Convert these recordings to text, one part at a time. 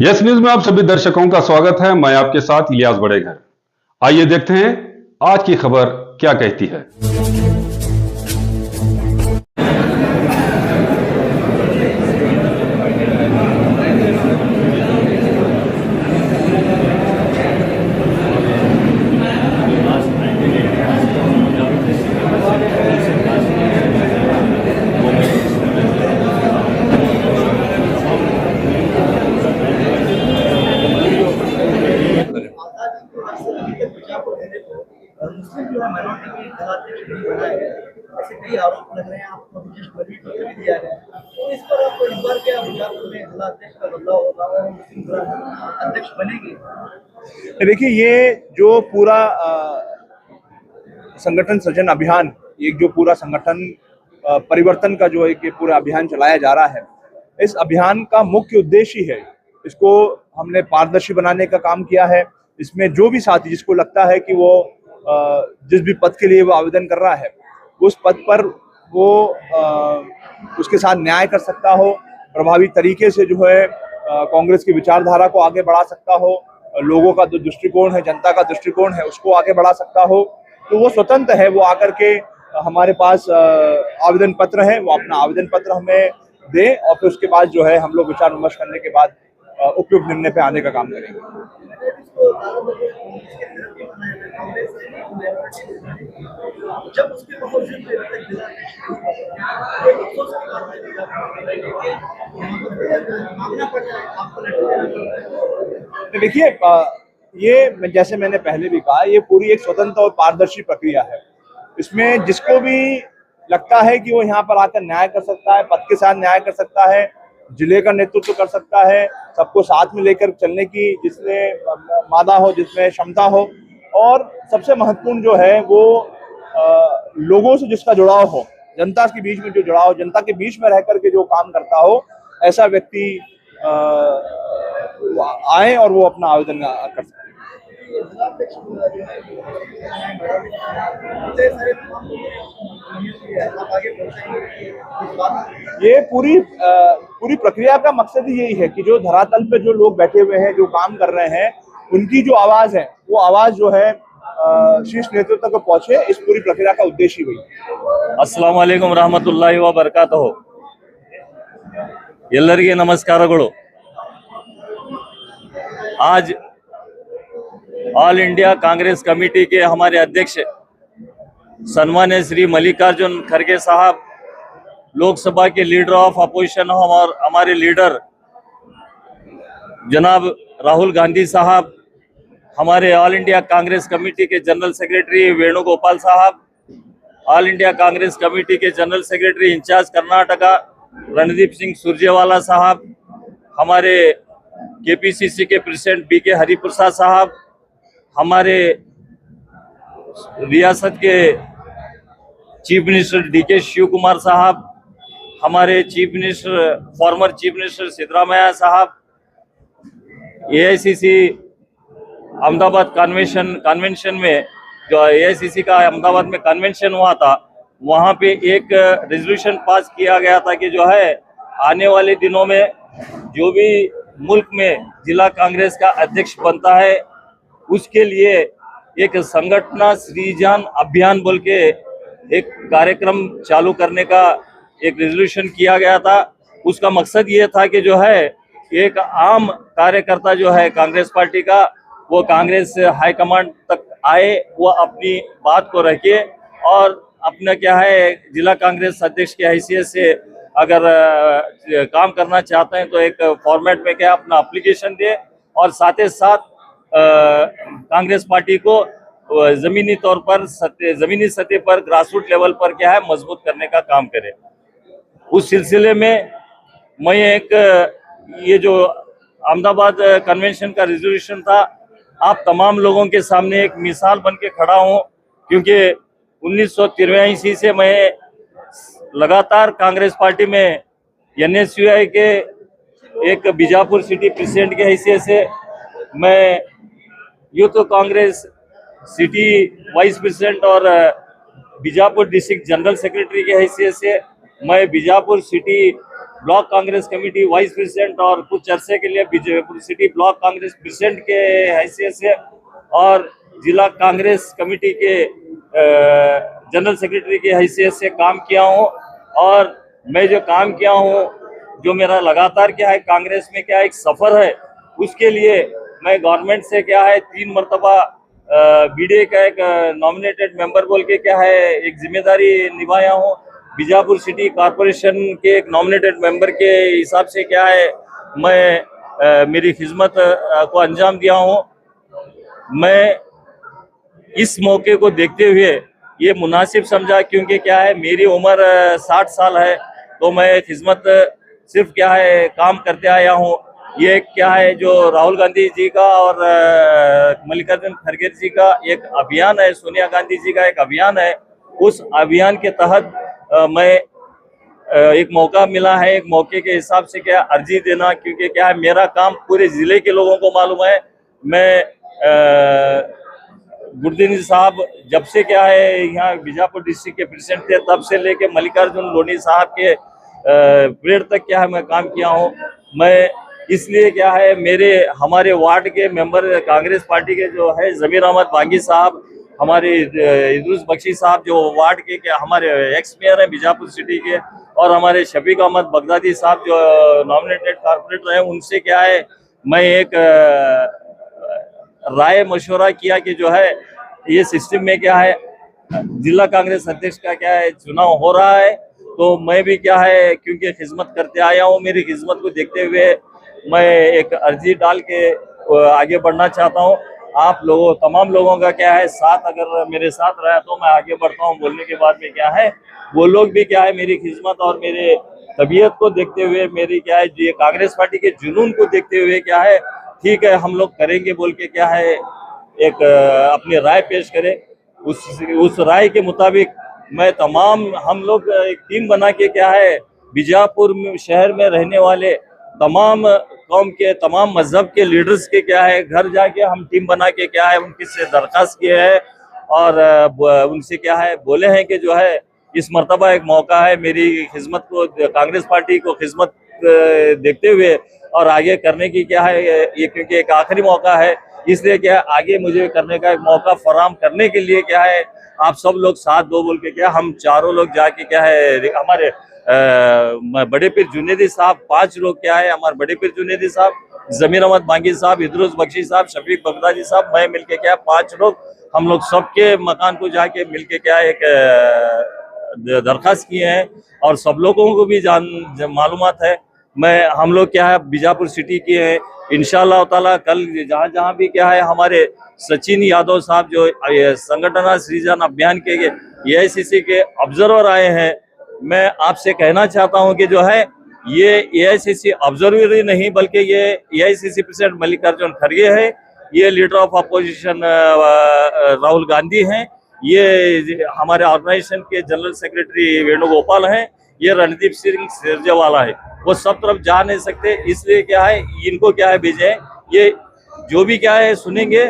Yes news में आप सभी दर्शकों का स्वागत है। मैं आपके साथ इलियास बड़ेघर। आइए देखते हैं आज की खबर क्या कहती है। मुस्लिम जो है माइनॉरिटी के जिलाध्यक्ष नहीं बना है, ऐसे कई आरोप लग रहे हैं। आपको विशेष बड़ी पत्र भी दिया है, तो इस पर आपको इस बार क्या बीजापुर में जिलाध्यक्ष का बदलाव होगा और मुस्लिम अध्यक्ष बनेगी? देखिए, ये जो पूरा संगठन सृजन अभियान, एक जो पूरा संगठन परिवर्तन का जो एक पूरा अभियान चलाया जा रहा है, इस अभियान का मुख्य उद्देश्य है, इसको हमने पारदर्शी बनाने का काम किया है। इसमें जो भी साथी जिसको लगता है कि वो जिस भी पद के लिए वो आवेदन कर रहा है, उस पद पर वो उसके साथ न्याय कर सकता हो, प्रभावी तरीके से जो है कांग्रेस की विचारधारा को आगे बढ़ा सकता हो, लोगों का जो दृष्टिकोण है, जनता का दृष्टिकोण है, उसको आगे बढ़ा सकता हो, तो वो स्वतंत्र है। वो आकर के हमारे पास आवेदन पत्र है, वो अपना आवेदन पत्र हमें दे और फिर उसके बाद जो है हम लोग विचार विमर्श करने के बाद उपयुक्त निर्णय पे आने का काम करेंगे। देखिए, ये जैसे मैंने पहले भी कहा, ये पूरी एक स्वतंत्र और पारदर्शी प्रक्रिया है। इसमें जिसको भी लगता है कि वो यहाँ पर आकर न्याय कर सकता है, पद के साथ न्याय कर सकता है, जिले का नेतृत्व कर सकता है, सबको साथ में लेकर चलने की जिसमें मादा हो, जिसमें क्षमता हो, और सबसे महत्वपूर्ण जो है वो लोगों से जिसका जुड़ाव हो, जनता के बीच में जो जुड़ाव, जनता के बीच में रह करके जो काम करता हो, ऐसा व्यक्ति आए और वो अपना आवेदन कर सकते हैं। ये पूरी प्रक्रिया का मकसद ही यही है कि जो धरातल पे जो लोग बैठे हुए हैं, जो काम कर रहे हैं, उनकी जो आवाज है, वो आवाज जो है शीर्ष नेतृत्व तक पहुंचे। इस पूरी प्रक्रिया का उद्देश्य वही है। अस्सलाम वालेकुम रहमतुल्लाहि व बरकातहू। ಎಲ್ಲರಿಗೆ ನಮಸ್ಕಾರಗಳು। आज ऑल इंडिया कांग्रेस कमेटी के हमारे अध्यक्ष सम्मान्य श्री मल्लिकार्जुन खड़गे साहब, लोकसभा के लीडर ऑफ अपोजिशन और हमारे लीडर जनाब राहुल गांधी साहब, हमारे ऑल इंडिया कांग्रेस कमेटी के जनरल सेक्रेटरी वेणुगोपाल साहब, ऑल इंडिया कांग्रेस कमेटी के general secretary in charge Karnataka Randeep Singh Surjewala साहब, हमारे केपीसीसी के प्रेसिडेंट बीके हरिप्रसाद साहब, हमारे रियासत के चीफ मिनिस्टर डीके शिव कुमार साहब, हमारे chief minister former chief minister Siddaramaiah साहब, एआईसीसी अहमदाबाद कन्वेंशन में जो एआईसीसी का अहमदाबाद में कन्वेंशन हुआ था, वहाँ पे एक रेजोल्यूशन पास किया गया था कि जो है आने वाले दिनों में जो भी मुल्क में जिला कांग्रेस का अध्यक्ष बनता है, उसके लिए एक संगठन सृजन अभियान बोल के एक कार्यक्रम चालू करने का एक रेजोल्यूशन किया गया था। उसका मकसद ये था कि जो है एक आम कार्यकर्ता जो है कांग्रेस पार्टी का, वो कांग्रेस हाईकमांड तक आए, वो अपनी बात को रखे और अपना क्या है जिला कांग्रेस अध्यक्ष की हैसियत से अगर काम करना चाहते हैं तो एक फॉर्मेट में क्या अपना एप्लीकेशन दे और साथ ही साथ कांग्रेस पार्टी को जमीनी तौर पर जमीनी सतह पर ग्रासरूट लेवल पर क्या है मजबूत करने का काम करे। उस सिलसिले में मैं एक ये जो अहमदाबाद कन्वेंशन का रेजोल्यूशन था, आप तमाम लोगों के सामने एक मिसाल बन के खड़ा हूँ, क्योंकि 1983 से मैं लगातार कांग्रेस पार्टी में एनएसयूआई के एक बीजापुर सिटी प्रेसिडेंट की हैसियत से, मैं youth Congress city vice president और बीजापुर डिस्ट्रिक्ट जनरल सेक्रेटरी की हैसियत से मैं Bijapur city block Congress committee vice president और कुछ अरसे के लिए Bijepur city block Congress president के हैसियत से और जिला कांग्रेस कमेटी के जनरल सेक्रेटरी की हैसियत से काम किया हूँ। और मैं जो काम किया हूँ, जो मेरा लगातार क्या है कांग्रेस में क्या एक सफर है, उसके लिए मैं गवर्नमेंट से क्या है 3 मरतबा बीडीए का एक नॉमिनेटेड मेंबर बोल के क्या है एक जिम्मेदारी निभाया हूँ। बीजापुर सिटी कॉरपोरेशन के एक नॉमिनेटेड मेंबर के हिसाब से क्या है मैं मेरी खिदमत को अंजाम दिया हूँ। मैं इस मौके को देखते हुए ये मुनासिब समझा, क्योंकि क्या है मेरी उम्र 60 साल है, तो मैं खिदमत सिर्फ क्या है काम करते आया हूँ। ये क्या है जो राहुल गांधी जी का और मल्लिकार्जुन खड़गे जी का एक अभियान है, सोनिया गांधी जी का एक अभियान है, उस अभियान के तहत मैं एक मौका मिला है, एक मौके के हिसाब से क्या अर्जी देना, क्योंकि क्या है मेरा काम पूरे जिले के लोगों को मालूम है। मैं गुरदीन साहब जब से क्या है यहाँ बीजापुर डिस्ट्रिक्ट के प्रेसिडेंट थे, तब से लेके मल्लिकार्जुन लोनी साहब के पीरियड तक क्या है मैं काम किया हूँ। मैं इसलिए क्या है हमारे वार्ड के मेंबर कांग्रेस पार्टी के जो है जमीर अहमद बांगी साहब, हमारे इदरुस बख्शी साहब जो वार्ड के क्या हमारे एक्स मेयर हैं बीजापुर सिटी के, और हमारे शफीक अहमद बगदादी साहब जो नॉमिनेटेड कॉर्पोरेटर हैं, उनसे क्या है मैं एक राय मशवरा किया कि जो है ये सिस्टम में क्या है जिला कांग्रेस अध्यक्ष का क्या है चुनाव हो रहा है, तो मैं भी क्या है क्योंकि खिदमत करते आया हूँ, मेरी खिदमत को देखते हुए मैं एक अर्जी डाल के आगे बढ़ना चाहता हूँ। आप लोगों तमाम लोगों का क्या है साथ अगर मेरे साथ रहा तो मैं आगे बढ़ता हूँ। बोलने के बाद में क्या है वो लोग भी क्या है मेरी खिदमत और मेरे तबीयत को देखते हुए, मेरी क्या है ये कांग्रेस पार्टी के जुनून को देखते हुए क्या है ठीक है हम लोग करेंगे बोल के क्या है एक अपनी राय पेश करें। उस राय के मुताबिक मैं हम लोग एक टीम बना के क्या है बीजापुर शहर में रहने वाले तमाम कौम के तमाम मजहब के लीडर्स के क्या है घर जाके हम टीम बना के क्या है उनकी से दरखास्त किए है और उनसे क्या है बोले हैं कि जो है इस मर्तबा एक मौका है मेरी खिदमत को कांग्रेस पार्टी को खिदमत देखते हुए और आगे करने की क्या है ये क्योंकि एक आखिरी मौका है, इसलिए क्या है आगे मुझे करने का एक मौका फराम करने के लिए क्या है आप सब लोग साथ दो बोल के क्या हम चारों लोग जाके क्या है हमारे बड़े पीर जुनेदी साहब 5 लोग क्या है हमारे बड़े पीर जुनेदी साहब, जमीर अहमद बांगी साहब, इदरुस बख्शी साहब, शफीक बगदादी साहब, मैं मिलके क्या 5 लोग हम लोग सबके मकान को जाके मिलके क्या एक दरखास्त किए हैं और सब लोगों को भी मालूमात है। हम लोग क्या है बीजापुर सिटी के हैं, इंशाअल्लाह ताला कल जहाँ भी क्या है हमारे सचिन यादव साहब जो संगठन सृजन अभियान के एआईसीसी के ऑब्जर्वर आए हैं, मैं आपसे कहना चाहता हूं कि जो है ये एआईसीसी ऑब्जर्वर ही नहीं बल्कि ये एआईसीसी प्रेसिडेंट मल्लिकार्जुन खड़गे है, ये leader of opposition Rahul Gandhi हैं, ये हमारे ऑर्गेनाइजेशन के जनरल सेक्रेटरी वेणुगोपाल हैं, ये रणदीप सिंह सिरजेवाला है। वो सब तरफ जा नहीं सकते, इसलिए क्या है इनको क्या है भेजे, ये जो भी क्या है सुनेंगे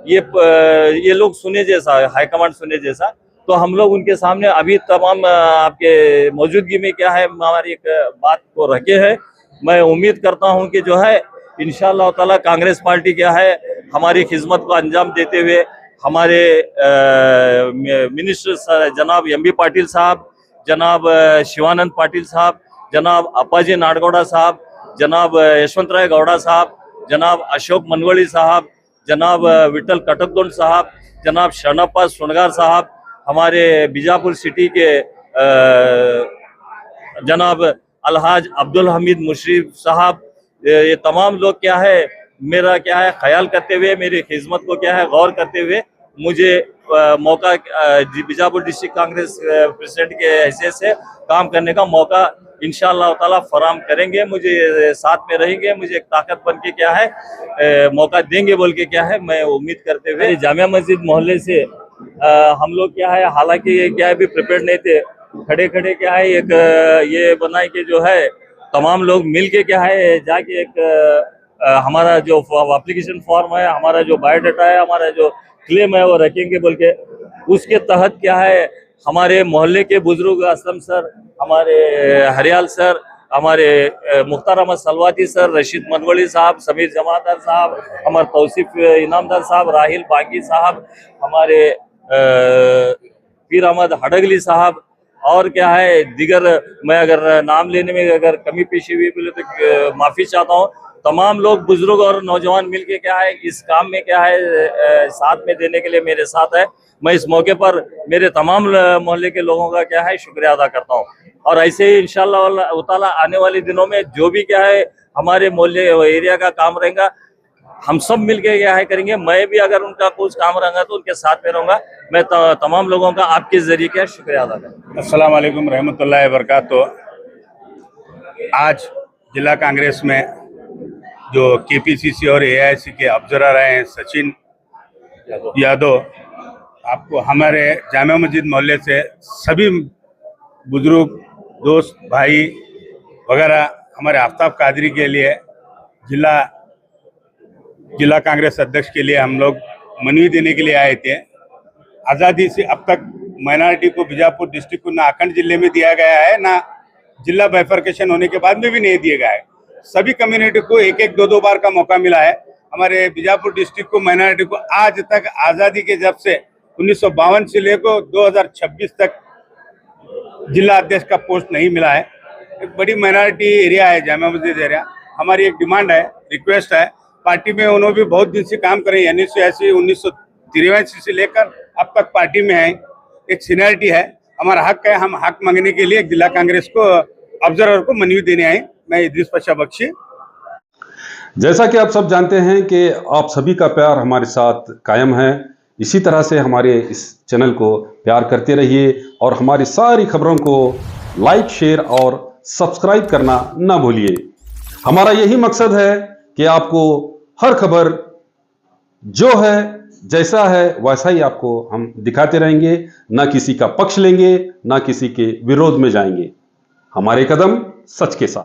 ये लोग सुने जैसा हाईकमांड सुने जैसा, तो हम लोग उनके सामने अभी तमाम आपके मौजूदगी में क्या है हमारी एक बात को रखे हैं। मैं उम्मीद करता हूं कि जो है इंशाअल्लाह ताला कांग्रेस पार्टी क्या है हमारी खिदमत को अंजाम देते हुए हमारे मिनिस्टर जनाब एमबी पाटिल साहब, जनाब शिवानंद पाटिल साहब, जनाब अप्पाजी नाडगौड़ा साहब, जनाब यशवंतराय गौड़ा साहब, जनाब अशोक मनवड़ी साहब, जनाब विठल कटकदोंड साहब, जनाब शरणप्पा सुनगार साहब, हमारे बीजापुर सिटी के जनाब अलहाज अब्दुल हमीद मुशरीफ साहब, ये तमाम लोग क्या है मेरा क्या है ख्याल करते हुए मेरी खिदमत को क्या है गौर करते हुए मुझे मौका बीजापुर डिस्ट्रिक्ट कांग्रेस प्रेसिडेंट के हैसियत से काम करने का मौका इंशाअल्लाह ताला फराम करेंगे, मुझे साथ में रहेंगे, मुझे एक ताकत बन के क्या है मौका देंगे बोल के क्या है मैं उम्मीद करते हुए जामिया मस्जिद मोहल्ले से हम लोग क्या है हालांकि क्या है भी प्रिपेयर नहीं थे, खड़े खड़े क्या है एक ये बनाए कि जो है तमाम लोग मिल के क्या है जाके एक हमारा जो एप्लीकेशन फॉर्म है, हमारा जो बायोडाटा है, हमारा जो क्लेम है वो रखेंगे बोल के, उसके तहत क्या है हमारे मोहल्ले के बुजुर्ग असलम सर, हमारे हरियाल सर, हमारे मुख्तार अहमद सलवाती सर, रशीद मनवड़ी साहब, समीर जमादार साहब, हमारे तौसीफ इनामदार साहब, राहिल बागी साहब, हमारे पीर अहमद हडगली साहब, और क्या है दीगर, मैं अगर नाम लेने में अगर कमी पेशी हुई बोले तो माफ़ी चाहता हूँ। तमाम लोग बुजुर्ग और नौजवान मिलके क्या है इस काम में क्या है साथ में देने के लिए मेरे साथ है। मैं इस मौके पर मेरे तमाम मोहल्ले के लोगों का क्या है शुक्रिया अदा करता हूँ। और ऐसे ही इंशाअल्लाह ताला आने वाले दिनों में जो भी क्या है हमारे मोहल्ले एरिया का काम रहेगा, हम सब मिलके क्या है करेंगे। मैं भी अगर उनका कुछ काम रहेगा तो उनके साथ में रहूंगा। मैं तमाम लोगों का आपके जरिए क्या शुक्रिया अदा करता हूँ। अस्सलाम वालेकुम रहमतुल्लाहि व बरकातुहू। आज जिला कांग्रेस में जो केपीसीसी और एआईसी के ऑब्जर्वर रहे हैं सचिन यादव, आपको हमारे जामा मस्जिद मोहल्ले से सभी बुजुर्ग दोस्त भाई वगैरह हमारे आफ्ताब कादरी के लिए जिला कांग्रेस अध्यक्ष के लिए हम लोग मनवी देने के लिए आए थे। आज़ादी से अब तक माइनॉरिटी को बीजापुर डिस्ट्रिक्ट को ना अखंड जिले में दिया गया है, ना जिला बाइफर्केशन होने के बाद में भी नहीं दिया गया है। सभी कम्युनिटी को एक एक दो बार का मौका मिला है। हमारे बीजापुर डिस्ट्रिक्ट को माइनॉरिटी को आज तक आज़ादी के जब से 1952 से लेकर 2026 तक जिला अध्यक्ष का पोस्ट नहीं मिला है। एक बड़ी माइनॉरिटी एरिया है जामा मस्जिद एरिया। हमारी एक डिमांड है, रिक्वेस्ट है, पार्टी में उन्होंने भी बहुत दिन से काम करे, 1983 से लेकर अब तक पार्टी में है। एक सीनियरिटी है, हमारा हक है, हम हक मांगने के लिए जिला कांग्रेस को ऑब्जर्वर को मनवी देने आए। मैं इद्रिस पाशा बख्शी। जैसा कि आप सब जानते हैं कि आप सभी का प्यार हमारे साथ कायम है। इसी तरह से हमारे इस चैनल को प्यार करते रहिए और हमारी सारी खबरों को लाइक, शेयर और सब्सक्राइब करना ना भूलिए। हमारा यही मकसद है कि आपको हर खबर जो है जैसा है वैसा ही आपको हम दिखाते रहेंगे, ना किसी का पक्ष लेंगे, ना किसी के विरोध में जाएंगे। हमारे कदम सच के साथ।